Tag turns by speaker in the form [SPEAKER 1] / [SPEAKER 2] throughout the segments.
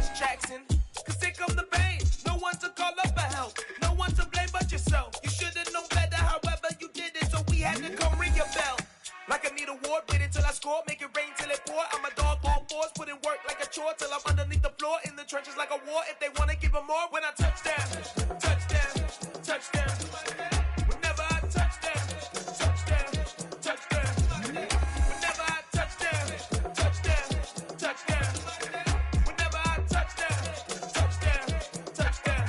[SPEAKER 1] Miss Jackson. Cause here come the pain. No one to call up for help. No one to blame but yourself. You should have known better, however you did it. So we had to come ring your bell. Like I need a ward, wait until I score. Make it rain till it pour. I'm a dog on force, put in work like a chore. Till I'm underneath the floor, in the trenches like a war. If they wanna give them more, when I touch down, touchdown, touchdown. Whenever I touch down, touchdown, touchdown. Whenever I touch down, touchdown, touchdown. Whenever I touch down, touchdown, touchdown.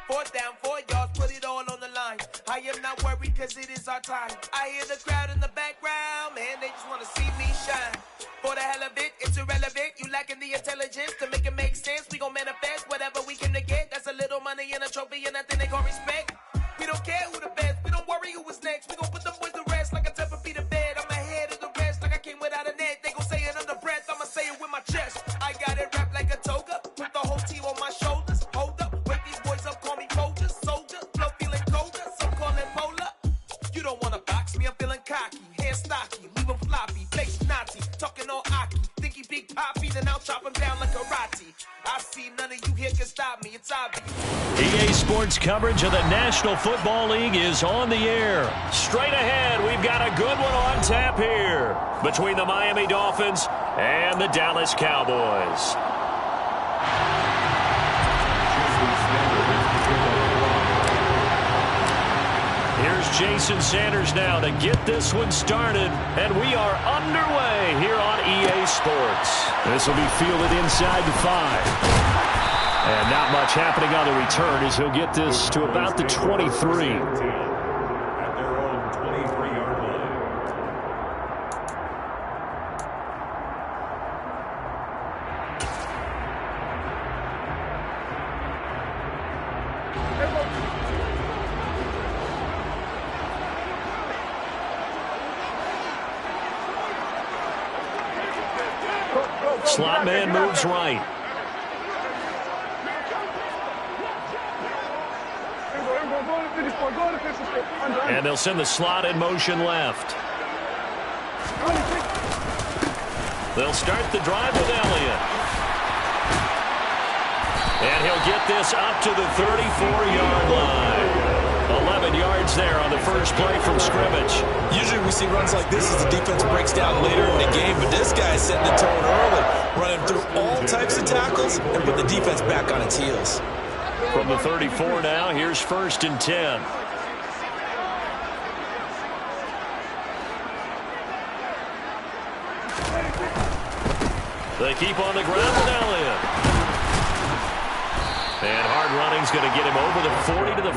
[SPEAKER 1] 4th down, 4 yards, put it all on the line. I am not worried cause it is our time. I hear the crowd in the background, man, they just wanna see me shine. For the hell of it, it's irrelevant. You lacking the intelligence to make it make sense. We gon' manifest whatever we came to get. That's a little money and a trophy and nothing they call respect. We don't care who the best, we don't worry who was next. We gon' put them boys to rest like a 10 feet of bed. I'm ahead of the rest like I came without a net. They gon' say it under breath, I'ma say it with my chest. I got it wrapped like a toga, put the whole team on my shoulders. Hold up, wake these boys up, call me Folger, soldier. Flow feeling colder, some call it polar. You don't wanna box me, I'm feeling cocky. Hair stocky, leave him floppy, face Nazi. Talking all Aki, think he big poppy, then I'll chop him down like karate. I see none of you here can stop me, it's obvious.
[SPEAKER 2] EA Sports coverage of the National Football League is on the air. Straight ahead, we've got a good one on tap here between the Miami Dolphins and the Dallas Cowboys. Here's Jason Sanders now to get this one started, and we are underway here on EA Sports. This will be fielded inside the 5. And not much happening on the return as he'll get this to about the 23.
[SPEAKER 3] At their own 23-yard line.
[SPEAKER 2] Slot man moves right. And they'll send the slot in motion left. They'll start the drive with Elliott. And he'll get this up to the 34-yard line. 11 yards there on the first play from scrimmage.
[SPEAKER 4] Usually we see runs like this as the defense breaks down later in the game, but this guy's setting the tone early, running through all types of tackles and put the defense back on its heels.
[SPEAKER 2] From the 34 now, here's 1st and 10. They keep on the ground with Elliott. And hard running's going to get him over the 40 to the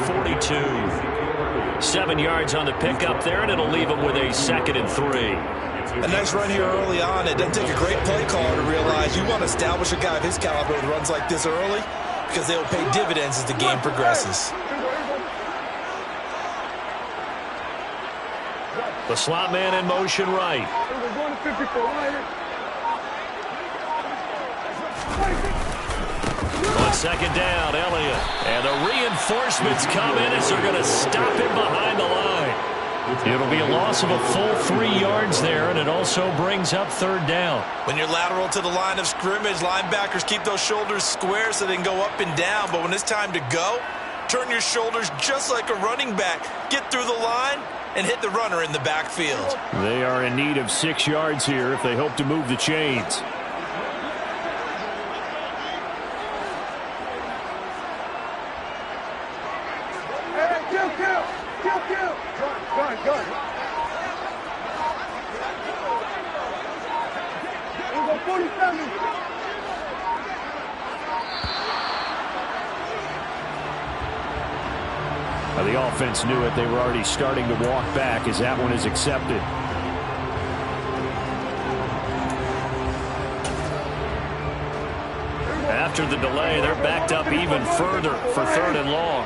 [SPEAKER 2] 42. 7 yards on the pickup there, and it'll leave him with a 2nd and 3.
[SPEAKER 4] A nice run here early on. It doesn't take a great play caller to realize you want to establish a guy of his caliber with runs like this early because they will pay dividends as the game progresses.
[SPEAKER 2] The slot man in motion right. On 2nd down, Elliott. And the reinforcements come in as they're going to stop him behind the line. It'll be a loss of a full 3 yards there, and it also brings up 3rd down.
[SPEAKER 4] When you're lateral to the line of scrimmage, linebackers keep those shoulders square so they can go up and down. But when it's time to go, turn your shoulders just like a running back. Get through the line and hit the runner in the backfield.
[SPEAKER 2] They are in need of 6 yards here if they hope to move the chains. The offense knew it. They were already starting to walk back as that one is accepted. After the delay, they're backed up even further for 3rd and long.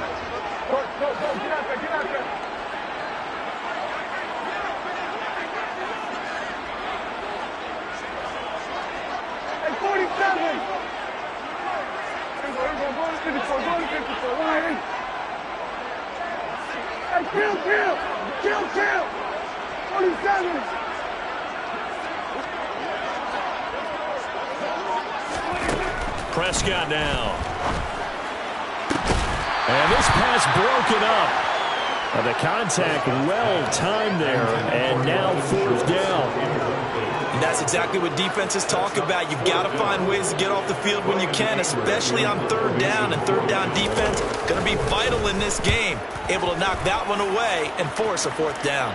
[SPEAKER 5] Kill! 47!
[SPEAKER 2] Prescott now. And this pass broken up. The contact well-timed there, and now 4th down.
[SPEAKER 4] And that's exactly what defenses talk about. You've got to find ways to get off the field when you can, especially on 3rd down. And 3rd down defense going to be vital in this game. Able to knock that one away and force a 4th down.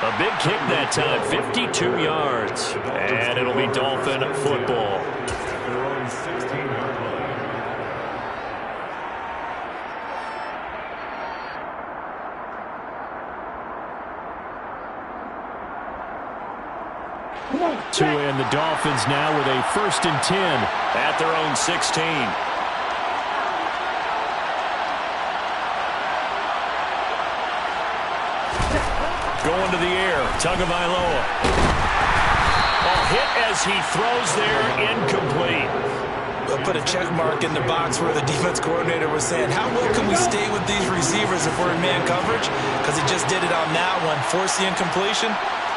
[SPEAKER 2] A big kick that time, 52 yards. And it'll be Dolphin football.
[SPEAKER 3] Their own 16-yard line.
[SPEAKER 2] And the Dolphins now with a 1st and 10 at their own 16. Going to the air, Tagovailoa. Hit as he throws there, incomplete.
[SPEAKER 4] We'll put a check mark in the box where the defense coordinator was saying, how well can we stay with these receivers if we're in man coverage? Because he just did it on that one. Force the incompletion.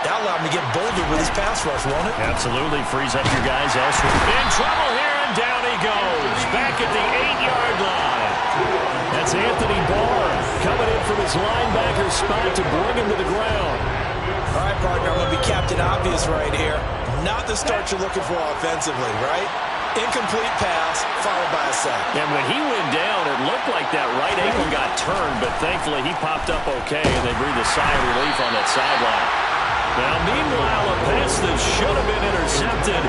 [SPEAKER 4] That allowed him to get bolder with his pass rush, won't it?
[SPEAKER 2] Absolutely. Frees up your guys elsewhere. In trouble here, and down he goes. Back at the 8-yard line. That's Anthony Barr coming in from his linebacker spot to bring him to the ground.
[SPEAKER 4] All right, partner, I'm going to be Captain Obvious right here. Not the start you're looking for offensively, right? Incomplete pass, followed by a sack.
[SPEAKER 2] And when he went down, it looked like that right ankle got turned, but thankfully he popped up okay, and they breathed a sigh of relief on that sideline. Now, meanwhile, a pass that should have been intercepted,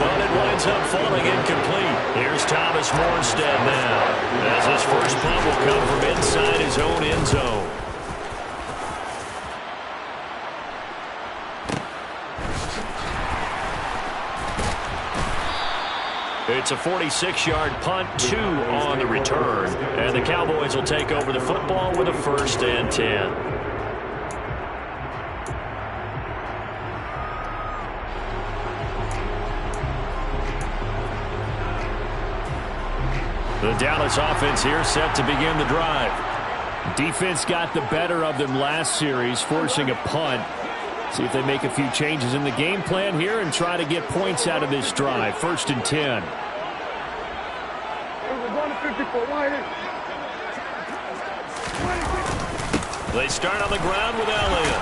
[SPEAKER 2] but it winds up falling incomplete. Here's Thomas Morstead now, as his first punt will come from inside his own end zone. It's a 46-yard punt, 2 on the return. And the Cowboys will take over the football with a 1st and 10. The Dallas offense here set to begin the drive. Defense got the better of them last series, forcing a punt. See if they make a few changes in the game plan here and try to get points out of this drive. 1st and 10. They start on the ground with Elliott.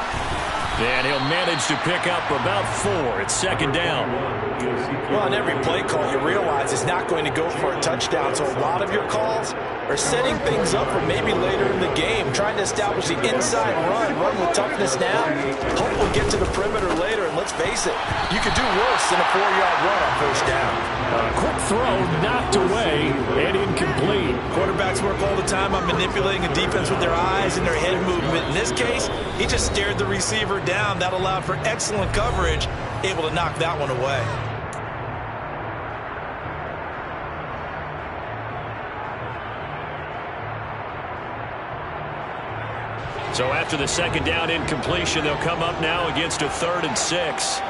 [SPEAKER 2] And he'll manage to pick up about 4. It's 2nd down.
[SPEAKER 4] Well, on every play call, you realize it's not going to go for a touchdown. So a lot of your calls are setting things up for maybe later in the game, trying to establish the inside run with toughness now. Hope we'll get to the perimeter later, and let's face it, you could do worse than a 4-yard run on 1st down.
[SPEAKER 2] Quick throw, knocked away, and incomplete.
[SPEAKER 4] Quarterbacks work all the time on manipulating a defense with their eyes and their head movement. In this case, he just stared the receiver down. That allowed for excellent coverage, able to knock that one away.
[SPEAKER 2] So after the 2nd down incompletion, they'll come up now against a 3rd and 6.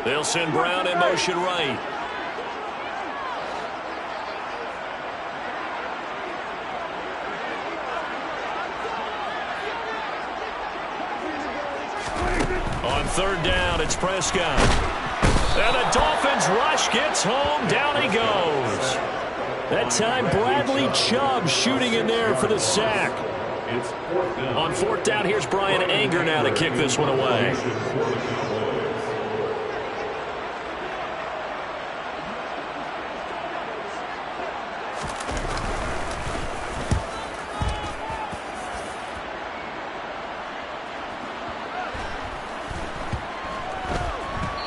[SPEAKER 2] They'll send Brown in motion right. On 3rd down, it's Prescott. And the Dolphins rush, gets home, down he goes. That time, Bradley Chubb shooting in there for the sack. On 4th down, here's Brian Anger now to kick this one away.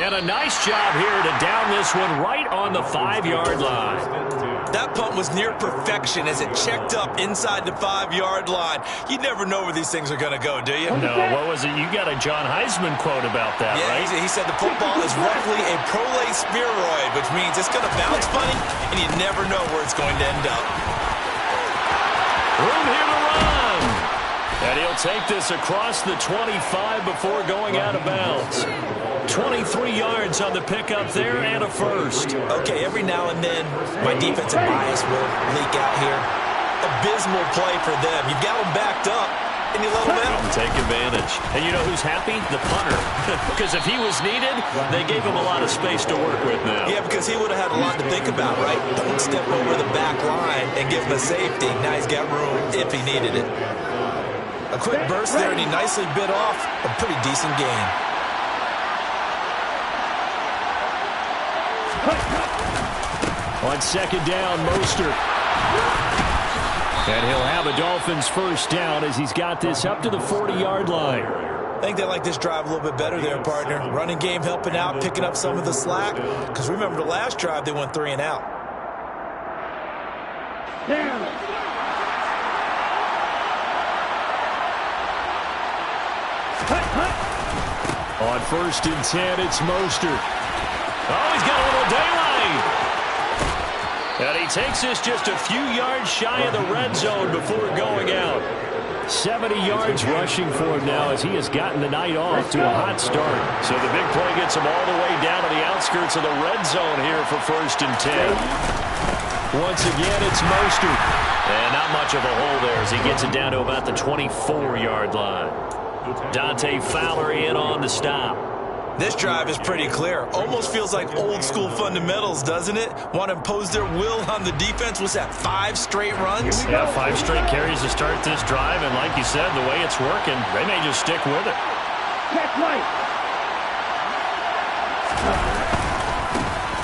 [SPEAKER 2] And a nice job here to down this one right on the 5-yard line.
[SPEAKER 4] That punt was near perfection as it checked up inside the 5-yard line. You never know where these things are going to go, do you?
[SPEAKER 2] No, what was it? You got a John Heisman quote about that,
[SPEAKER 4] yeah,
[SPEAKER 2] right?
[SPEAKER 4] He said the football is roughly a prolate spheroid, which means it's going to bounce funny, and you never know where it's going to end up.
[SPEAKER 2] Room here to run. And he'll take this across the 25 before going out of bounds. 23 yards on the pickup there and a 1st.
[SPEAKER 4] Okay, every now and then my defensive bias will leak out here. Abysmal play for them. You've got them backed up. and you let him out.
[SPEAKER 2] Take advantage. And you know who's happy? The punter. Because if he was needed, they gave him a lot of space to work with now.
[SPEAKER 4] Yeah, because he would have had a lot to think about, right? Don't step over the back line and give him a safety. Now he's got room if he needed it. A quick burst there, and he nicely bit off a pretty decent gain.
[SPEAKER 2] On second down, Mostert. And he'll have a Dolphins first down as he's got this up to the 40-yard line.
[SPEAKER 4] I think they like this drive a little bit better there, partner. Running game helping out, picking up some of the slack. Because remember, the last drive, they went 3 and out.
[SPEAKER 2] On first and 10, it's Mostert. Oh, he's got a little daylight. And he takes this just a few yards shy of the red zone before going out. 70 yards rushing for him now as he has gotten the night off to a hot start. So the big play gets him all the way down to the outskirts of the red zone here for first and 10. Once again, it's Mostert. And not much of a hole there as he gets it down to about the 24-yard line. Dante Fowler in on the stop.
[SPEAKER 4] This drive is pretty clear. Almost feels like old school fundamentals, doesn't it? Want to impose their will on the defense. Was that 5 straight runs?
[SPEAKER 2] Yeah, 5 straight carries to start this drive. And like you said, the way it's working, they may just stick with it.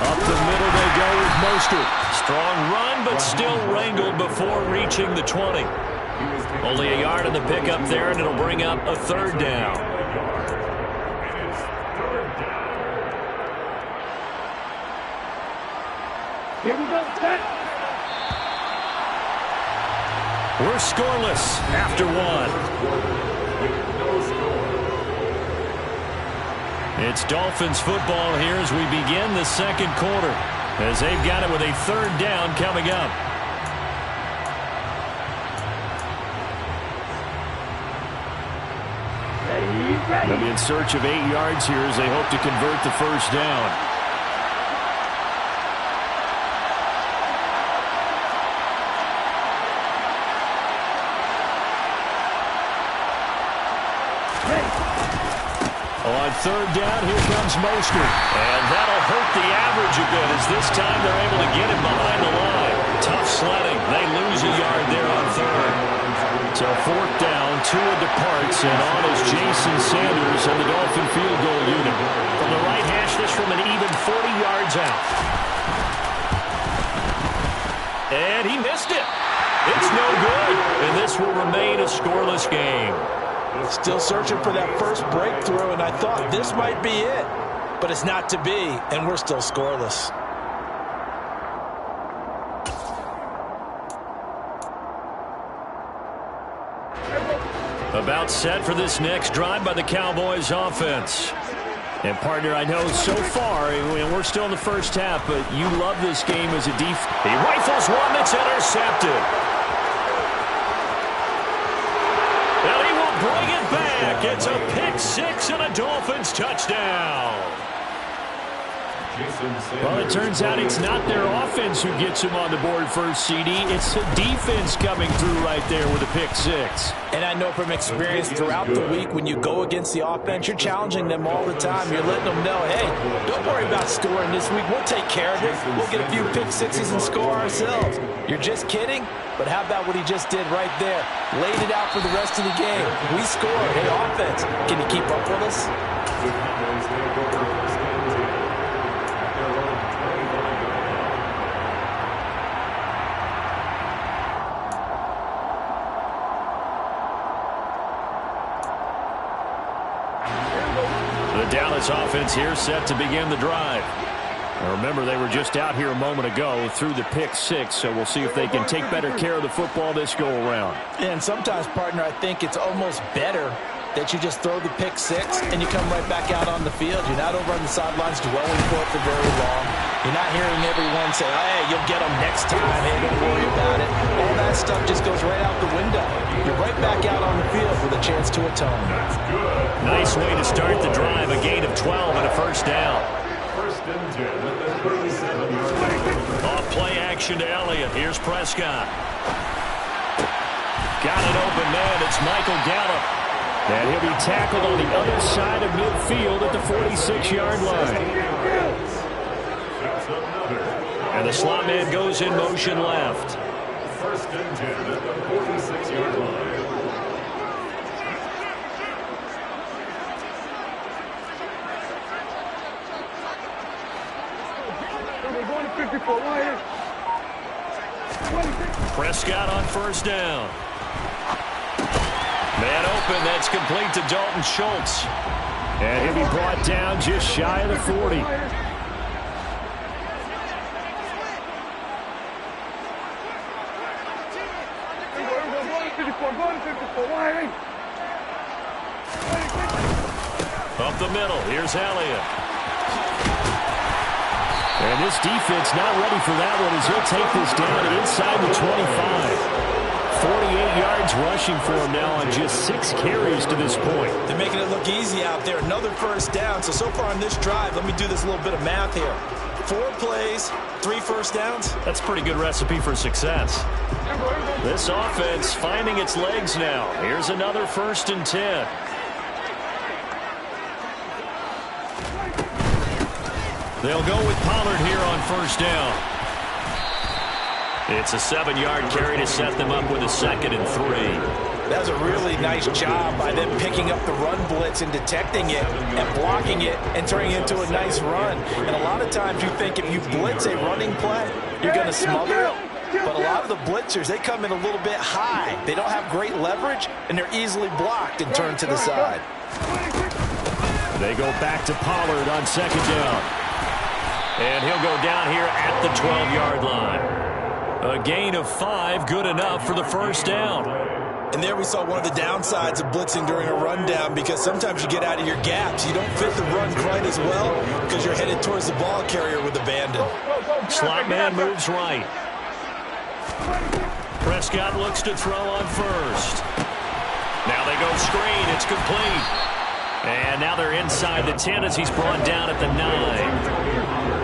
[SPEAKER 2] Up the middle they go with Mostert. Strong run, but still wrangled before reaching the 20. Only a yard in the pickup there, and it'll bring up a third down.
[SPEAKER 5] Here we go, set.
[SPEAKER 2] We're scoreless after 1. It's Dolphins football here as we begin the second quarter, as they've got it with a third down coming up. They'll be in search of 8 yards here as they hope to convert the first down. On third down, here comes Mostert. And that'll hurt the average a bit as this time they're able to get him behind the line. Tough sledding. They lose a yard there on third. So fourth down, Tua departs, and on is Jason Sanders and the Dolphin field goal unit. From the right hash, this from an even 40 yards out. And he missed it. It's no good. And this will remain a scoreless game.
[SPEAKER 4] Still searching for that first breakthrough, and I thought this might be it. But it's not to be, and we're still scoreless.
[SPEAKER 2] About set for this next drive by the Cowboys offense. And, partner, I know so far, we're still in the first half, but you love this game as a defense. He rifles one that's intercepted. And he will bring it back. It's a pick six and a Dolphins touchdown. Well, it turns out it's not their offense who gets him on the board first, CD. It's the defense coming through right there with a pick six.
[SPEAKER 6] And I know from experience throughout the week, when you go against the offense, you're challenging them all the time. You're letting them know, hey, don't worry about scoring this week. We'll take care of it. We'll get a few pick sixes and score ourselves. You're just kidding? But how about what he just did right there? Laid it out for the rest of the game. We scored. Hey, offense, can you keep up with us?
[SPEAKER 2] The Dallas offense here set to begin the drive. Now remember, they were just out here a moment ago through the pick six, so we'll see if they can take better care of the football this go-around.
[SPEAKER 6] And sometimes, partner, I think it's almost better that you just throw the pick six and you come right back out on the field. You're not over on the sidelines dwelling for it for very long. You're not hearing everyone say, hey, you'll get them next time. Hey, don't worry about it. All that stuff just goes right out the window. You're right back out on the field with a chance to atone.
[SPEAKER 2] Nice way to start the drive. A gain of 12 and a first down.
[SPEAKER 3] First and 10 at the 37-yard line.
[SPEAKER 2] Off play action to Elliott. Here's Prescott. Got an open man. It's Michael Gallup. And he'll be tackled on the other side of midfield at the 46-yard line. And the slot man goes in motion left.
[SPEAKER 3] First and 10 at the 46-yard line.
[SPEAKER 2] Prescott on first down. Man open, that's complete to Dalton Schultz. And he'll be brought down just shy of the 40. Up the middle, here's Elliott. And this defense not ready for that one as he'll take this down inside the 25. 48 yards rushing for him now on just 6 carries to this point.
[SPEAKER 6] They're making it look easy out there. Another first down. So far on this drive, let me do this little bit of math here. 4 plays, 3 first downs.
[SPEAKER 2] That's a pretty good recipe for success. This offense finding its legs now. Here's another 1st and 10. They'll go with Pollard here on first down. It's a 7-yard carry to set them up with a 2nd and 3.
[SPEAKER 6] That was a really nice job by them picking up the run blitz and detecting it and blocking it and turning it into a nice run. And a lot of times you think if you blitz a running play, you're going to smother it. But a lot of the blitzers, they come in a little bit high. They don't have great leverage, and they're easily blocked and turned to the side.
[SPEAKER 2] They go back to Pollard on 2nd down. And he'll go down here at the 12-yard line. A gain of 5, good enough for the first down.
[SPEAKER 6] And there we saw one of the downsides of blitzing during a rundown, because sometimes you get out of your gaps. You don't fit the run quite as well because you're headed towards the ball carrier with abandon.
[SPEAKER 2] Slot man moves right. Prescott looks to throw on first. Now they go screen. It's complete. And now they're inside the 10 as he's brought down at the 9.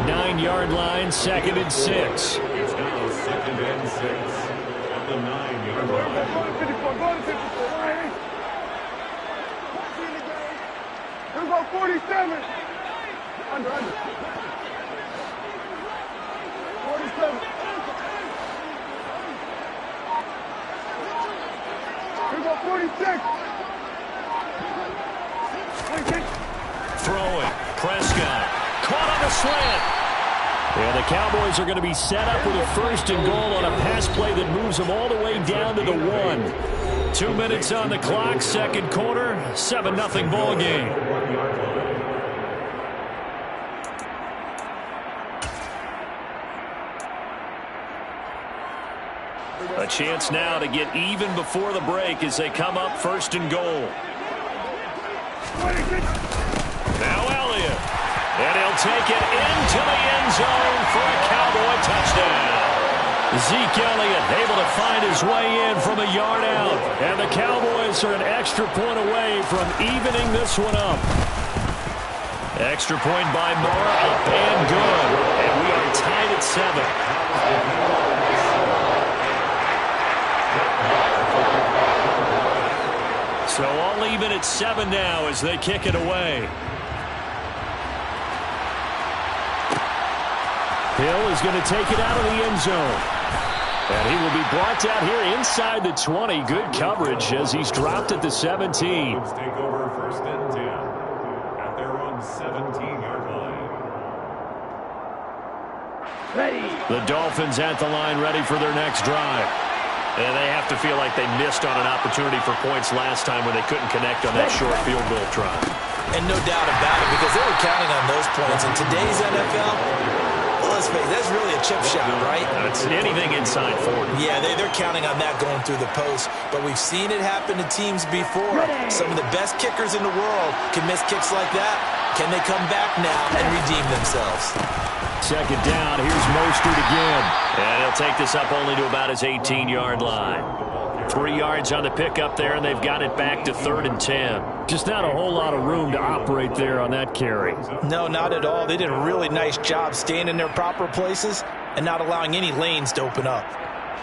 [SPEAKER 2] 9-yard line, 2nd and 6.
[SPEAKER 3] It's now 2nd and 6 at the 9-yard line.
[SPEAKER 5] Here we go, 47. Under. 47. Here we go, 46.
[SPEAKER 2] Throwing. Prescott. Caught on the slant. And the Cowboys are going to be set up with a 1st and goal on a pass play that moves them all the way down to the 1. 2 minutes on the clock, 2nd quarter, 7-0 ball game. A chance now to get even before the break as they come up 1st and goal. Now Elliott. And he'll take it into the end zone for a Cowboy touchdown. Zeke Elliott able to find his way in from a yard out. And the Cowboys are an extra point away from evening this one up. Extra point by Moore, up and good. And we are tied at 7. So all even at 7 now as they kick it away. Hill is going to take it out of the end zone. And he will be brought down here inside the 20. Good coverage as he's dropped at the 17.
[SPEAKER 3] Let's take over 1st and 10 at their own 17-yard line.
[SPEAKER 5] Ready.
[SPEAKER 2] The Dolphins at the line ready for their next drive. And they have to feel like they missed on an opportunity for points last time when they couldn't connect on that short field goal try.
[SPEAKER 6] And no doubt about it, because they were counting on those points. In today's NFL, let's face it, that's really a chip shot, right?
[SPEAKER 2] It's anything inside 40.
[SPEAKER 6] Yeah, they're counting on that going through the post. But we've seen it happen to teams before. Some of the best kickers in the world can miss kicks like that. Can they come back now and redeem themselves?
[SPEAKER 2] 2nd down. Here's Mostert again. And he'll take this up only to about his 18-yard line. 3 yards on the pickup there, and they've got it back to 3rd and 10. Just not a whole lot of room to operate there on that carry.
[SPEAKER 6] No, not at all. They did a really nice job staying in their proper places and not allowing any lanes to open up.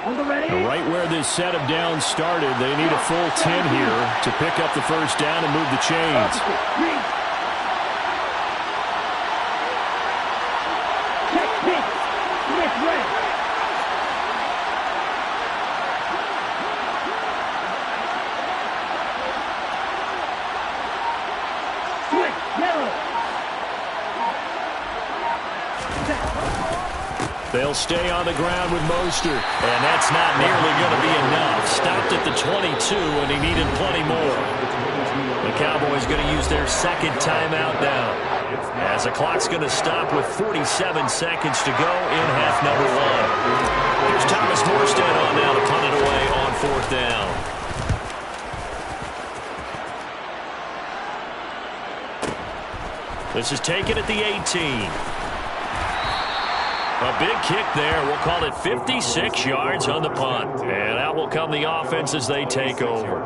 [SPEAKER 2] Right where this set of downs started, they need a full 10 here to pick up the first down and move the chains. They'll stay on the ground with Mostert. And that's not nearly going to be enough. Stopped at the 22, and he needed plenty more. The Cowboys going to use their second timeout now, as the clock's going to stop with 47 seconds to go in half number one. Here's Thomas Morstead on now to punt it away on fourth down. This is taken at the 18. A big kick there. We'll call it 56 yards on the punt. And out will come the offense as they take over.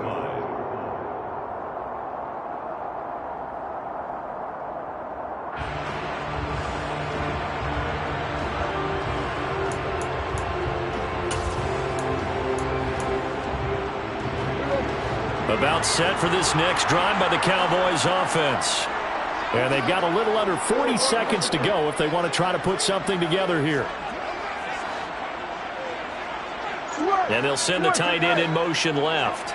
[SPEAKER 2] About set for this next drive by the Cowboys offense. And they've got a little under 40 seconds to go if they want to try to put something together here. And they'll send the tight end in motion left.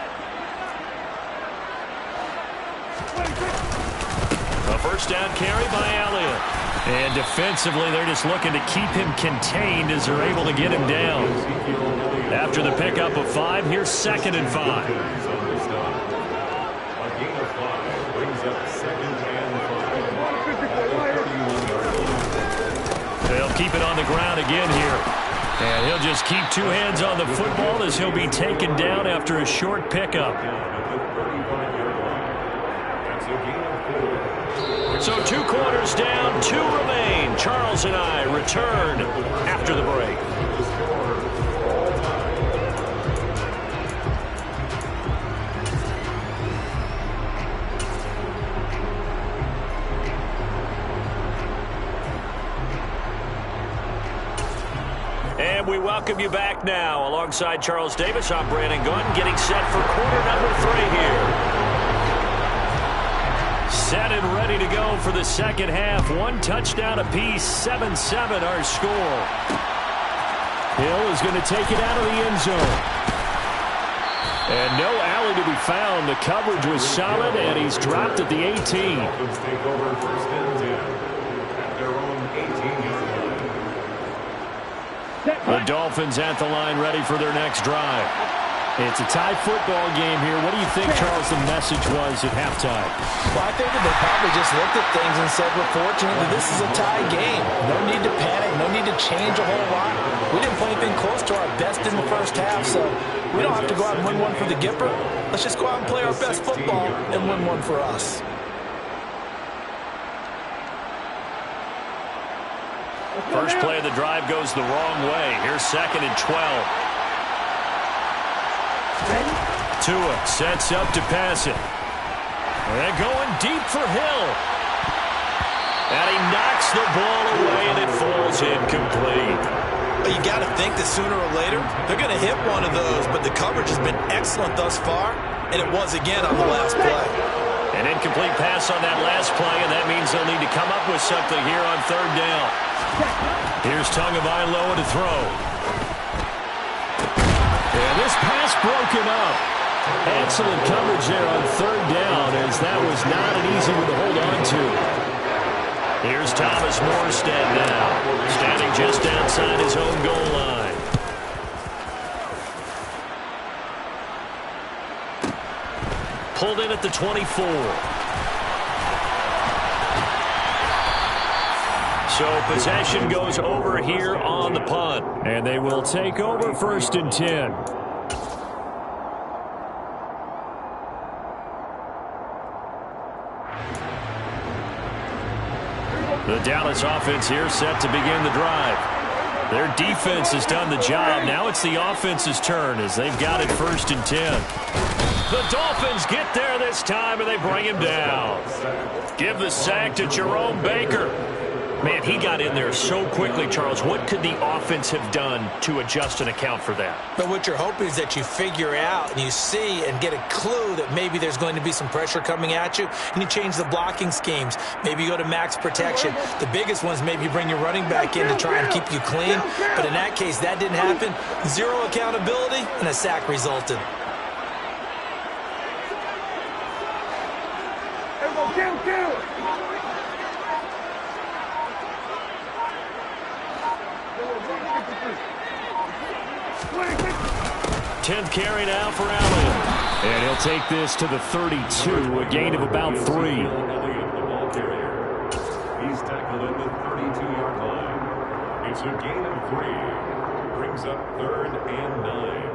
[SPEAKER 2] A first down carry by Elliott. And defensively, they're just looking to keep him contained as they're able to get him down. After the pickup of 5, here's 2nd and 5.
[SPEAKER 3] A gain of 5 brings up 2nd and 5.
[SPEAKER 2] They'll keep it on the ground again here. And he'll just keep 2 hands on the football as he'll be taken down after a short pickup. So 2 quarters down, 2 remain. Charles and I return after the break. And we welcome you back now. Alongside Charles Davis, I'm Brandon Gaudin, getting set for quarter number 3 here. Set and ready to go for the second half. 1 touchdown apiece, 7-7 our score. Hill is going to take it out of the end zone. And no alley to be found. The coverage was solid, and he's dropped at the 18.
[SPEAKER 3] Dolphins take over 1st and 10 at their own 18-yard line.
[SPEAKER 2] The Dolphins at the line, ready for their next drive. It's a tie football game here. What do you think, Charles, the message was at halftime?
[SPEAKER 6] Well, I think that they probably just looked at things and said, we're fortunate that this is a tie game. No need to panic. No need to change a whole lot. We didn't play anything close to our best in the first half, so we don't have to go out and win one for the Gipper. Let's just go out and play our best football and win one for us.
[SPEAKER 2] First play of the drive goes the wrong way. Here's 2nd and 12. Tua sets up to pass it. And going deep for Hill. And he knocks the ball away, and it falls incomplete.
[SPEAKER 4] You got to think that sooner or later they're going to hit one of those, but the coverage has been excellent thus far, and it was again on the last play.
[SPEAKER 2] An incomplete pass on that last play, and that means they'll need to come up with something here on 3rd down. Here's Tagovailoa to throw. And this pass broken up. Excellent coverage there on 3rd down, as that was not an easy one to hold on to. Here's Thomas Morstead now, standing just outside his own goal line. Pulled in at the 24. So possession goes over here on the punt. And they will take over 1st and 10. The Dallas offense here set to begin the drive. Their defense has done the job. Now it's the offense's turn as they've got it 1st and 10. The Dolphins get there this time, and they bring him down. Give the sack to Jerome Baker. Man, he got in there so quickly, Charles. What could the offense have done to adjust and account for that?
[SPEAKER 6] But what you're hoping is that you figure out and you see and get a clue that maybe there's going to be some pressure coming at you, and you change the blocking schemes. Maybe you go to max protection. The biggest ones, maybe you bring your running back in to try and keep you clean. But in that case, that didn't happen. Zero accountability, and a sack resulted.
[SPEAKER 5] Kill.
[SPEAKER 2] 10th carry now for Allen. And he'll take this to the 32, a gain of about 3.
[SPEAKER 3] Elliott, the ball carrier. He's tackled at the 32-yard line. It's a gain of 3. Brings up 3rd and 9.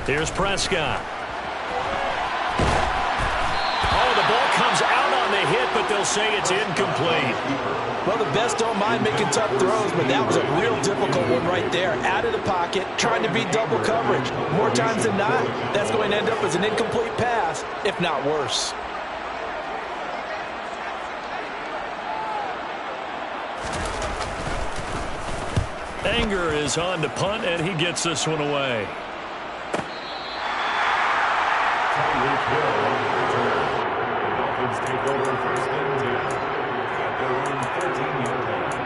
[SPEAKER 2] Here's Prescott. Oh, the ball comes out on the hit, but they'll say it's incomplete.
[SPEAKER 6] Well, the best don't mind making tough throws, but that was a real difficult one right there. Out of the pocket, trying to beat double coverage. More times than not, that's going to end up as an incomplete pass, if not worse.
[SPEAKER 2] Anger is on to punt, and he gets this one away.
[SPEAKER 3] Tyreek Hill on the return. The Dolphins take over 1st and 10 at their own 13-yard line.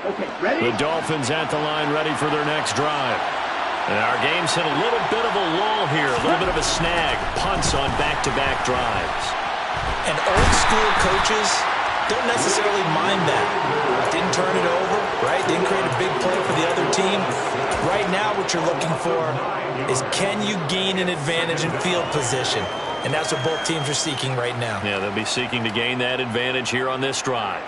[SPEAKER 5] Okay, ready?
[SPEAKER 2] The Dolphins at the line, ready for their next drive. And our game's hit a little bit of a lull here, a little bit of a snag. Punts on back-to-back drives.
[SPEAKER 6] And old-school coaches don't necessarily mind that. Didn't turn it over, right? Didn't create a big play for the other team. Right now what you're looking for is, can you gain an advantage in field position? And that's what both teams are seeking right now.
[SPEAKER 2] Yeah, they'll be seeking to gain that advantage here on this drive.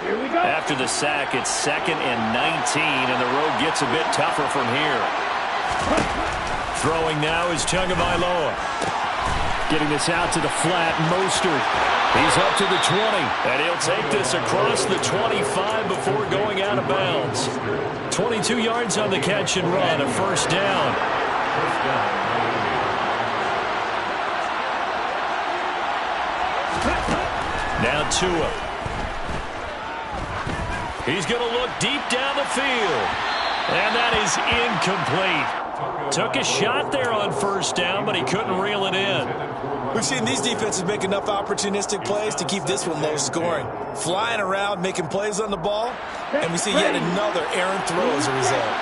[SPEAKER 5] Here we go.
[SPEAKER 2] After the sack, it's 2nd and 19, and the road gets a bit tougher from here. Throwing now is Tagovailoa. Getting this out to the flat, Mostert. He's up to the 20, and he'll take this across the 25 before going out of bounds. 22 yards on the catch and run, a 1st down. Now Tua. He's going to look deep down the field. And that is incomplete. Took a shot there on 1st down, but he couldn't reel it in.
[SPEAKER 6] We've seen these defenses make enough opportunistic plays to keep this one low scoring. Flying around, making plays on the ball, and we see yet another errant throw as a result.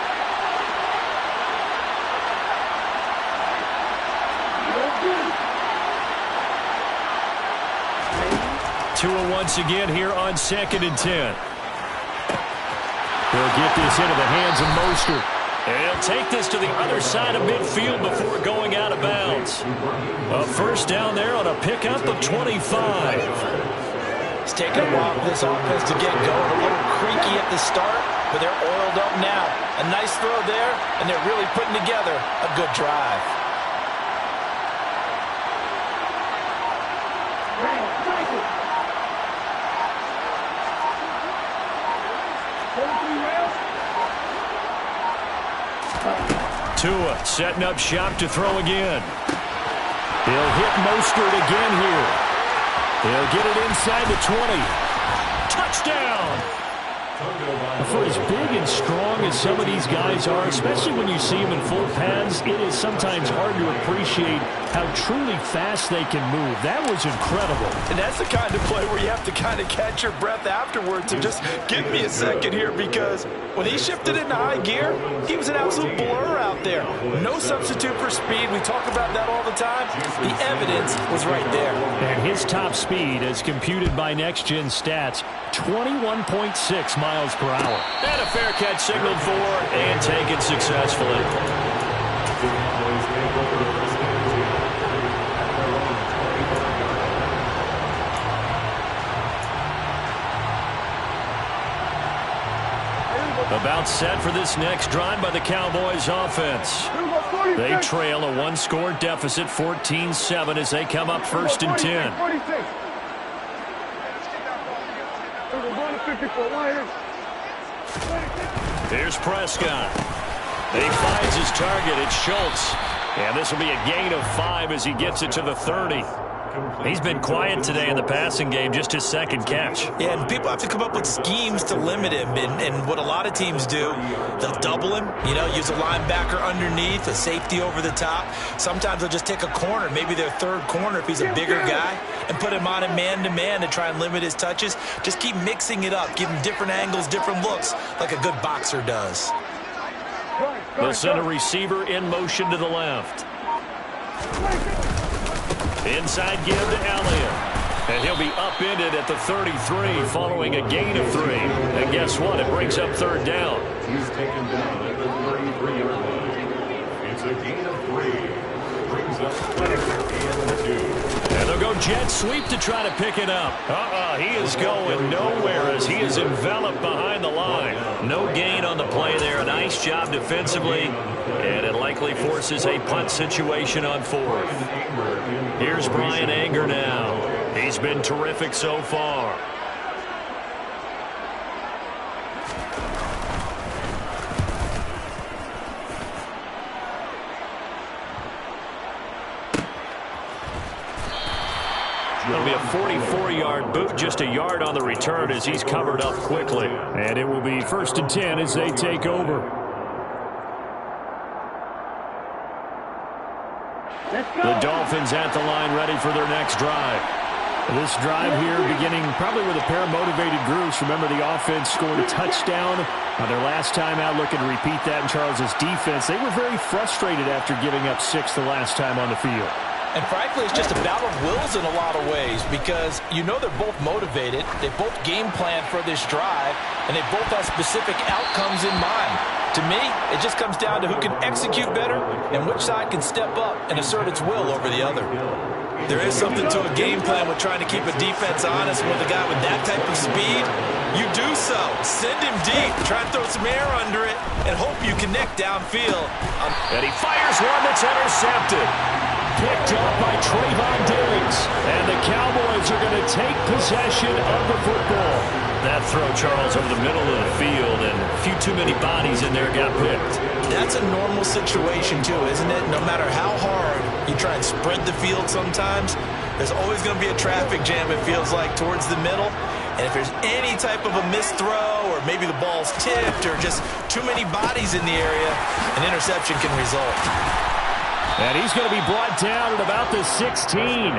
[SPEAKER 2] Tua once again here on 2nd and 10. He'll get this into the hands of Mostert. And he'll take this to the other side of midfield before going out of bounds. A 1st down there on a pickup of 25.
[SPEAKER 6] It's taken a while for this offense to get going. A little creaky at the start, but they're oiled up now. A nice throw there, and they're really putting together a good drive.
[SPEAKER 2] Tua setting up shop to throw again. He'll hit Mostert again here. He'll get it inside the 20. Touchdown! For as big and strong as some of these guys are, especially when you see them in full pads, it is sometimes hard to appreciate how truly fast they can move. That was incredible.
[SPEAKER 6] And that's the kind of play where you have to kind of catch your breath afterwards and just give me a second here, because when he shifted into high gear, he was an absolute blur out there. No substitute for speed. We talk about that all the time. The evidence was right there.
[SPEAKER 2] And his top speed, as computed by Next Gen Stats, 21.6 miles per hour. And a fair catch signaled for and taken successfully. about set for this next drive by the Cowboys offense. They trail a one-score deficit, 14-7, as they come up first and 10. Here's Prescott. He finds his target. It's Schultz. And this will be a gain of 5 as he gets it to the 30. He's been quiet today in the passing game, just his second catch.
[SPEAKER 6] Yeah, and people have to come up with schemes to limit him. And what a lot of teams do, they'll double him, use a linebacker underneath, a safety over the top. Sometimes they'll just take a corner, maybe their third corner if he's a bigger guy, and put him on a man-to-man to try and limit his touches. Just keep mixing it up, give him different angles, different looks, like a good boxer does.
[SPEAKER 2] They'll send a receiver in motion to the left. Inside give to Elliott. And he'll be upended at the 33 following a gain of 3. And guess what? It brings up third down.
[SPEAKER 3] He's taken down at the 33-yard line. It's a gain of 3. Brings up third and 2.
[SPEAKER 2] And they'll go jet sweep to try to pick it up. He is going nowhere as he is enveloped behind the line. No gain on the play there. A nice job defensively. And it likely forces a punt situation on fourth. Here's Brian Anger now. He's been terrific so far. It'll be a 44-yard boot, just a yard on the return as he's covered up quickly. And it will be first and 10 as they take over. The Dolphins at the line ready for their next drive. This drive here beginning probably with a pair of motivated groups. Remember, the offense scored a touchdown on their last time out. Looking to repeat that in Charles's defense. They were very frustrated after giving up 6 the last time on the field.
[SPEAKER 6] And frankly, it's just a battle of wills in a lot of ways because they're both motivated. They both game plan for this drive, and they both have specific outcomes in mind. To me, it just comes down to who can execute better and which side can step up and assert its will over the other. There is something to a game plan with trying to keep a defense honest with a guy with that type of speed. You do so. Send him deep. Try and throw some air under it and hope you connect downfield.
[SPEAKER 2] And he fires one that's intercepted. Picked up by Trayvon Diggs. And the Cowboys are going to take possession of the football. That throw, Charles, over the middle of the field, and a few too many bodies in there got picked.
[SPEAKER 6] That's a normal situation, too, isn't it? No matter how hard you try and spread the field sometimes, there's always going to be a traffic jam, it feels like, towards the middle. And if there's any type of a missed throw, or maybe the ball's tipped, or just too many bodies in the area, an interception can result.
[SPEAKER 2] And he's going to be brought down at about the 16.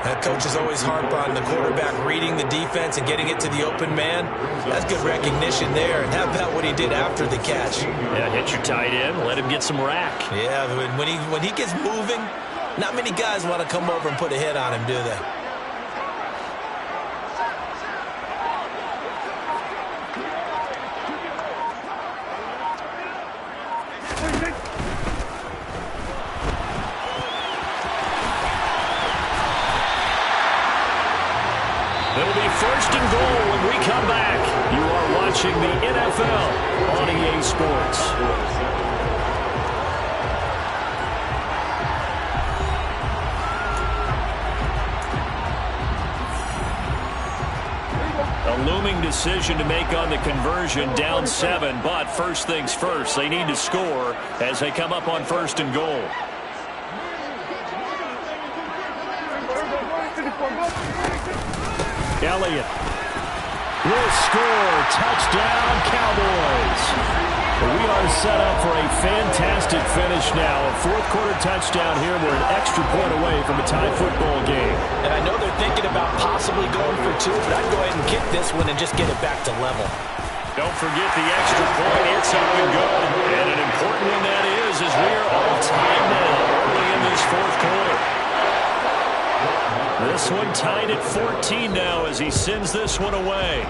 [SPEAKER 6] That coach is always harp on the quarterback reading the defense and getting it to the open man. That's good recognition there. And how about what he did after the catch?
[SPEAKER 2] Yeah, hit your tight end, let him get some rack.
[SPEAKER 6] Yeah, when he gets moving, not many guys want to come over and put a hit on him, do they?
[SPEAKER 2] It'll be first and goal when we come back. You are watching the NFL on EA Sports. A looming decision to make on the conversion, down 7, but first things first, they need to score as they come up on first and goal. Elliott will score. Touchdown, Cowboys. We are set up for a fantastic finish now. A fourth-quarter touchdown here. We're an extra point away from a tie football game.
[SPEAKER 6] And I know they're thinking about possibly going for 2, but I'd go ahead and kick this one and just get it back to level.
[SPEAKER 2] Don't forget the extra point. It's up and good. And an important one that is, as we are all tied now early in this fourth quarter. This one tied at 14 now as he sends this one away.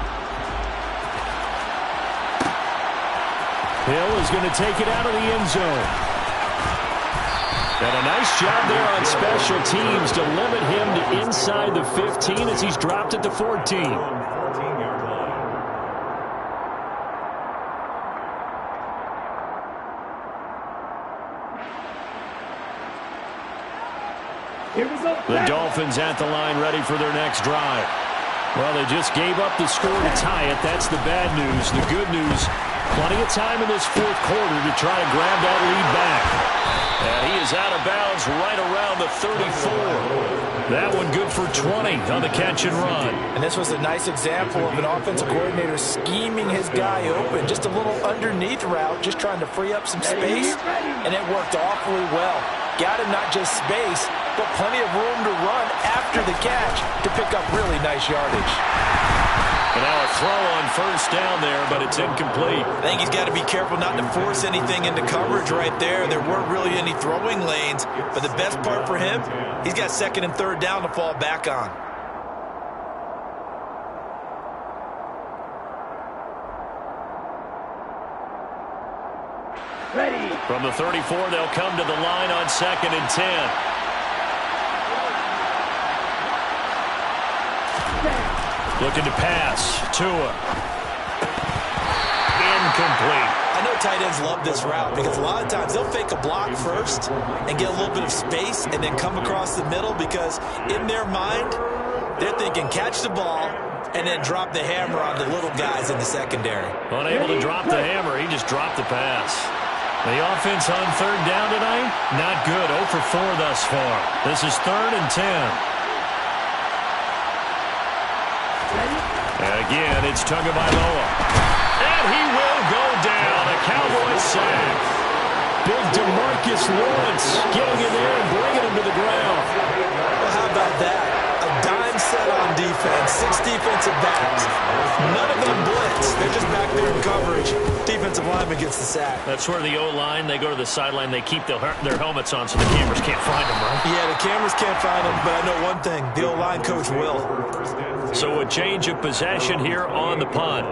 [SPEAKER 2] Hill is going to take it out of the end zone. And a nice job there on special teams to limit him to inside the 15 as he's dropped at the 14.
[SPEAKER 5] Here we go.
[SPEAKER 2] The Dolphins at the line ready for their next drive. Well, they just gave up the score to tie it. That's the bad news. The good news, plenty of time in this fourth quarter to try to grab that lead back. And he is out of bounds right around the 34. That one good for 20 on the catch and run.
[SPEAKER 6] And this was a nice example of an offensive coordinator scheming his guy open. Just a little underneath route, just trying to free up some space. And it worked awfully well. Got him not just space, but plenty of room to run after the catch to pick up really nice yardage.
[SPEAKER 2] And now a throw on first down there, but it's incomplete.
[SPEAKER 4] I think he's got to be careful not to force anything into coverage right there. There weren't really any throwing lanes, but the best part for him, he's got second and third down to fall back on.
[SPEAKER 5] Ready.
[SPEAKER 2] From the 34, they'll come to the line on 2nd and 10. Looking to pass. Tua. Incomplete.
[SPEAKER 4] I know tight ends love this route because a lot of times they'll fake a block first and get a little bit of space and then come across the middle because in their mind, they're thinking catch the ball and then drop the hammer on the little guys in the secondary.
[SPEAKER 2] Unable to drop the hammer. He just dropped the pass. The offense on third down tonight, not good. 0 for 4 thus far. This is 3rd and 10. And again, it's Tagovailoa. And he will go down. A Cowboy sack. Big DeMarcus Lawrence getting in there and bringing him to the ground.
[SPEAKER 4] Well, how about that? A dime set on defense. 6 defensive backs. None of them blitz. They're just back there in coverage. Defensive lineman gets the sack.
[SPEAKER 2] That's where the O-line, they go to the sideline, they keep their helmets on so the cameras can't find them, right?
[SPEAKER 4] Yeah, the cameras can't find them, but I know one thing. The O-line coach will.
[SPEAKER 2] So a change of possession here on the punt.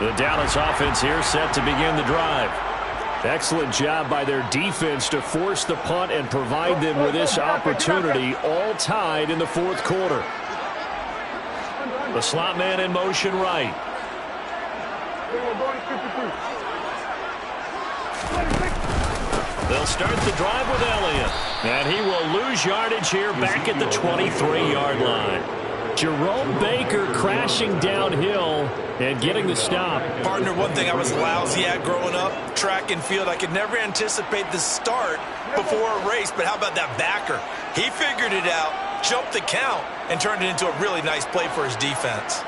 [SPEAKER 2] The Dallas offense here set to begin the drive. Excellent job by their defense to force the punt and provide them with this opportunity, all tied in the fourth quarter. The slot man in motion right. They'll start the drive with Elliott. And he will lose yardage here back at the 23-yard line. Jerome Baker crashing downhill and getting the stop.
[SPEAKER 4] Partner, one thing I was lousy at growing up, track and field, I could never anticipate the start before a race, but how about that backer? He figured it out, jumped the count, and turned it into a really nice play for his defense.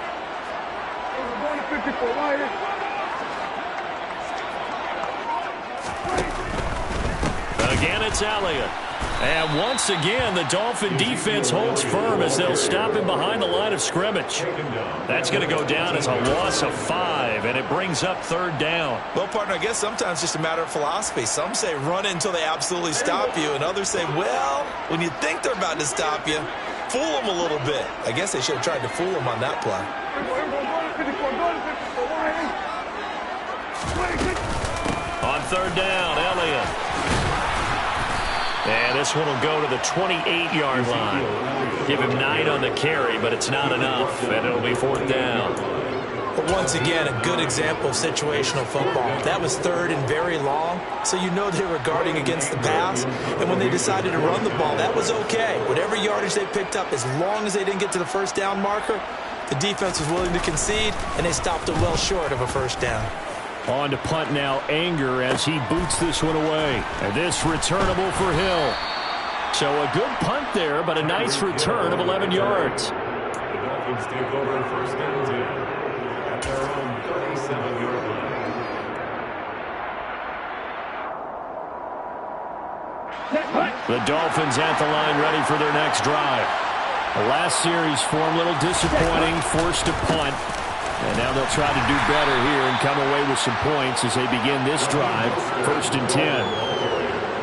[SPEAKER 2] Again, it's Elliott. And once again, the Dolphin defense holds firm as they'll stop him behind the line of scrimmage. That's going to go down as a loss of 5, and it brings up third down.
[SPEAKER 4] Well, partner, I guess sometimes it's just a matter of philosophy. Some say run until they absolutely stop you, and others say, well, when you think they're about to stop you, fool them a little bit. I guess they should have tried to fool them on that play.
[SPEAKER 2] On third down, Elliott. And this one will go to the 28-yard line. Give him 9 on the carry, but it's not enough, and it'll be fourth down.
[SPEAKER 4] But once again, a good example of situational football. That was third and very long, so you know they were guarding against the pass. And when they decided to run the ball, that was okay. Whatever yardage they picked up, as long as they didn't get to the first down marker, the defense was willing to concede, and they stopped them well short of a first down.
[SPEAKER 2] On to punt now, Anger, as he boots this one away. And this returnable for Hill. So a good punt there, but a nice return of 11 yards.
[SPEAKER 3] The Dolphins take over first and 10 at their own 37-yard line.
[SPEAKER 2] The Dolphins at the line ready for their next drive. The last series form a little disappointing, forced to punt. And now they'll try to do better here and come away with some points as they begin this drive. First and 10.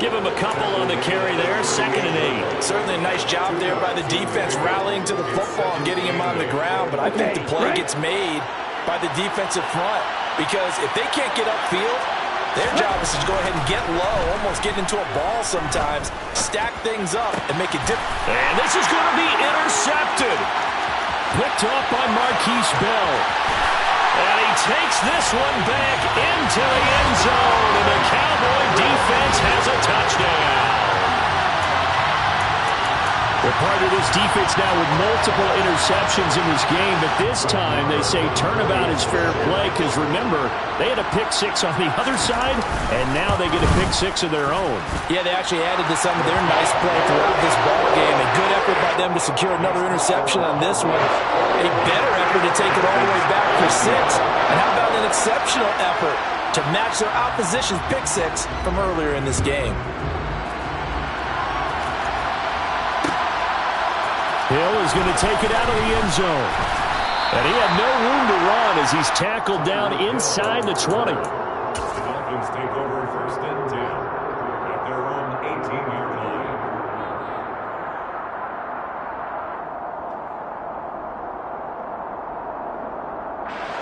[SPEAKER 2] Give him a couple on the carry there. 2nd and 8.
[SPEAKER 6] Certainly a nice job there by the defense rallying to the football and getting him on the ground. But I think the play gets made by the defensive front because if they can't get upfield, their job is to go ahead and get low, almost get into a ball sometimes, stack things up, and make it different.
[SPEAKER 2] And this is going to be intercepted. Picked up by Marquise Bell. And he takes this one back into the end zone, and the Cowboy defense has a touchdown. They're part of this defense now with multiple interceptions in this game, but this time they say turnabout is fair play because, remember, they had a pick six on the other side, and now they get a pick six of their own. Yeah, they actually added to some of their nice play throughout this ball game. A good effort by them to secure another interception on this one. A better effort to take it all the way back for six. And how about an exceptional effort to match their opposition's pick six from earlier in this game? Hill is going to take it out of the end zone. And he had no room to run as he's tackled down inside the 20.
[SPEAKER 3] The Dolphins take over 1st and 10 at their own 18-yard line.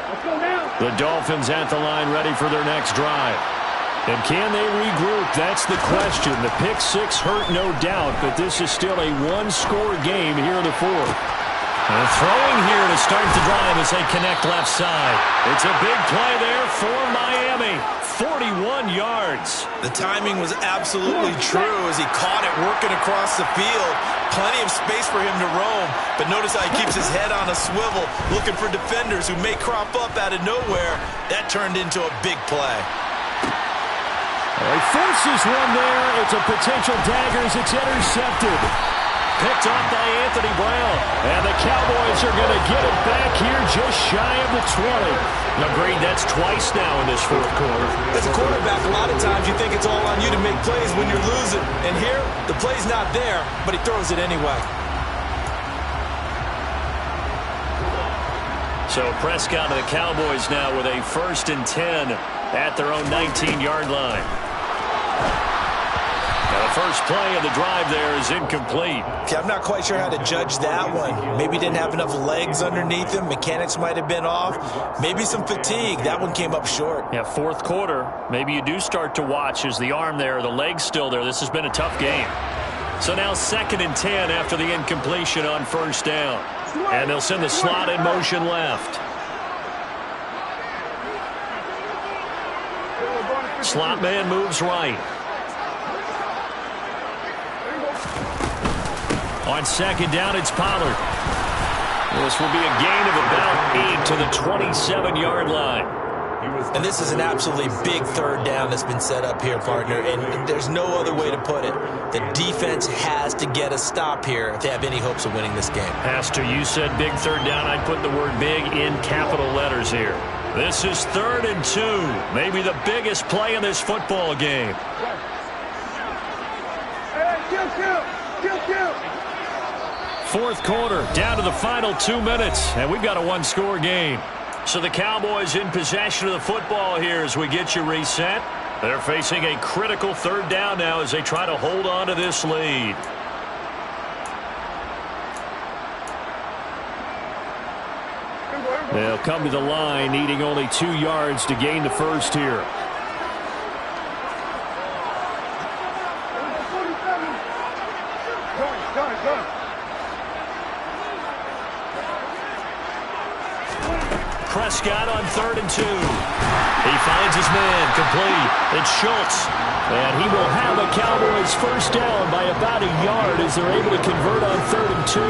[SPEAKER 5] Let's go now.
[SPEAKER 2] The Dolphins at the line ready for their next drive. And can they regroup? That's the question. The pick six hurt, no doubt, but this is still a one-score game here in the fourth. And throwing here to start the drive as they connect left side. It's a big play there for Miami. 41 yards.
[SPEAKER 4] The timing was absolutely true as he caught it working across the field. Plenty of space for him to roam, but notice how he keeps his head on a swivel, looking for defenders who may crop up out of nowhere. That turned into a big play.
[SPEAKER 2] He forces one there. It's a potential dagger as it's intercepted. Picked off by Anthony Brown. And the Cowboys are going to get it back here just shy of the 20. Agreed, that's twice now in this fourth quarter.
[SPEAKER 4] As a quarterback, a lot of times you think it's all on you to make plays when you're losing. And here, the play's not there, but he throws it anyway.
[SPEAKER 2] So Prescott and the Cowboys now with a 1st and 10 at their own 19-yard line. Now the first play of the drive there is incomplete.
[SPEAKER 4] Okay, I'm not quite sure how to judge that one. Maybe didn't have enough legs underneath him. Mechanics might have been off. Maybe some fatigue. That one came up short.
[SPEAKER 2] Yeah, fourth quarter. Maybe you do start to watch as the arm there, the leg's still there. This has been a tough game. So now 2nd and 10 after the incompletion on 1st down. And they'll send the slot in motion left. Slot man moves right. On 2nd down, it's Pollard. This will be a gain of about 8 to the 27-yard line.
[SPEAKER 4] And this is an absolutely big 3rd down that's been set up here, partner, and there's no other way to put it. The defense has to get a stop here if they have any hopes of winning this game.
[SPEAKER 2] Pastor, you said big 3rd down. I'd put the word big in capital letters here. This is 3rd and 2, maybe the biggest play in this football game. Fourth quarter, down to the final 2 minutes, and we've got a one-score game. So the Cowboys in possession of the football here as we get you reset. They're facing a critical 3rd down now as they try to hold on to this lead. They'll come to the line, needing only 2 yards to gain the first here. Prescott on 3rd and 2. He finds his man, complete. It's Schultz. And he will have a Cowboys 1st down by about a yard as they're able to convert on 3rd and 2.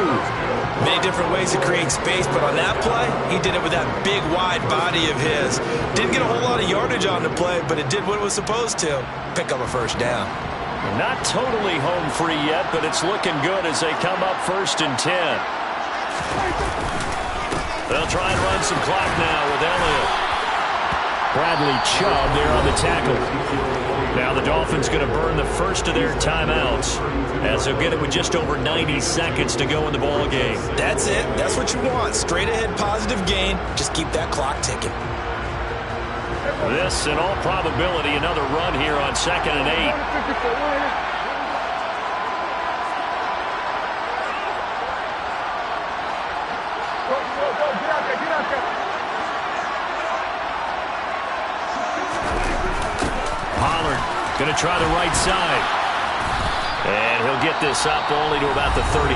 [SPEAKER 4] Many different ways to create space, but on that play, he did it with that big, wide body of his. Didn't get a whole lot of yardage on the play, but it did what it was supposed to. Pick up a 1st down.
[SPEAKER 2] Not totally home free yet, but it's looking good as they come up 1st and 10. They'll try and run some clock now with Elliott. Bradley Chubb there on the tackle. Now the Dolphins going to burn the first of their timeouts as they'll get it with just over 90 seconds to go in the ball game.
[SPEAKER 4] That's it. That's what you want. Straight ahead positive gain. Just keep that clock ticking.
[SPEAKER 2] This, in all probability, another run here on 2nd and 8. Going to try the right side. And he'll get this up only to about the 33.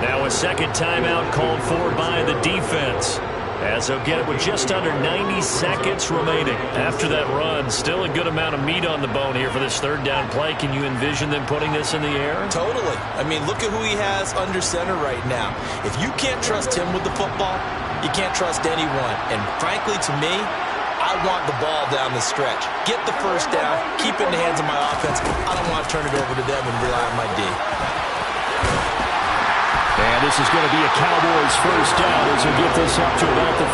[SPEAKER 2] Now a 2nd timeout called for by the defense. as they'll get it with just under 90 seconds remaining. After that run, still a good amount of meat on the bone here for this third down play. Can you envision them putting this in the air?
[SPEAKER 6] Totally. I mean, look at who he has under center right now. If you can't trust him with the football, you can't trust anyone. And frankly, to me, I want the ball down the stretch. Get the first down, keep it in the hands of my offense. I don't want to turn it over to them and rely on my D.
[SPEAKER 2] And this is going to be a Cowboys first down as we get this up to about the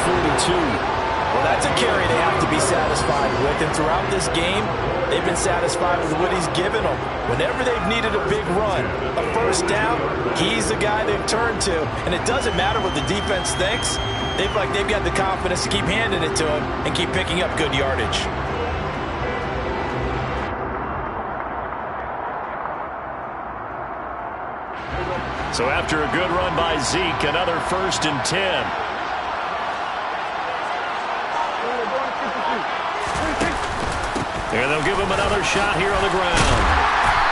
[SPEAKER 2] 42.
[SPEAKER 6] Well, that's a carry they have to be satisfied with. And throughout this game, they've been satisfied with what he's given them. Whenever they've needed a big run, a first down, he's the guy they've turned to. And it doesn't matter what the defense thinks. They've got the confidence to keep handing it to him and keep picking up good yardage.
[SPEAKER 2] So after a good run by Zeke, another 1st and 10. And they'll give him another shot here on the ground.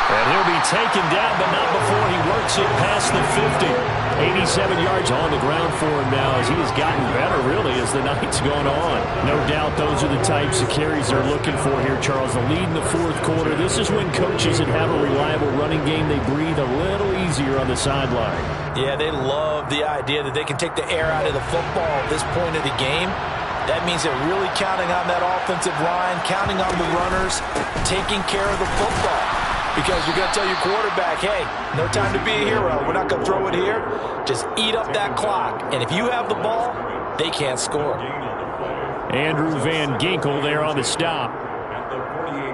[SPEAKER 2] And he'll be taken down, but not before he works it past the 50. 87 yards on the ground for him now as he has gotten better, really, as the night's gone on. No doubt those are the types of carries they're looking for here, Charles. The lead in the fourth quarter. This is when coaches that have a reliable running game, they breathe a little easier on the sideline.
[SPEAKER 6] Yeah, they love the idea that they can take the air out of the football at this point of the game. That means they're really counting on that offensive line, counting on the runners, taking care of the football. Because you're going to tell your quarterback, hey, no time to be a hero. We're not going to throw it here. Just eat up that clock. And if you have the ball, they can't score.
[SPEAKER 2] Andrew Van Ginkel there on the stop.
[SPEAKER 3] At the 48.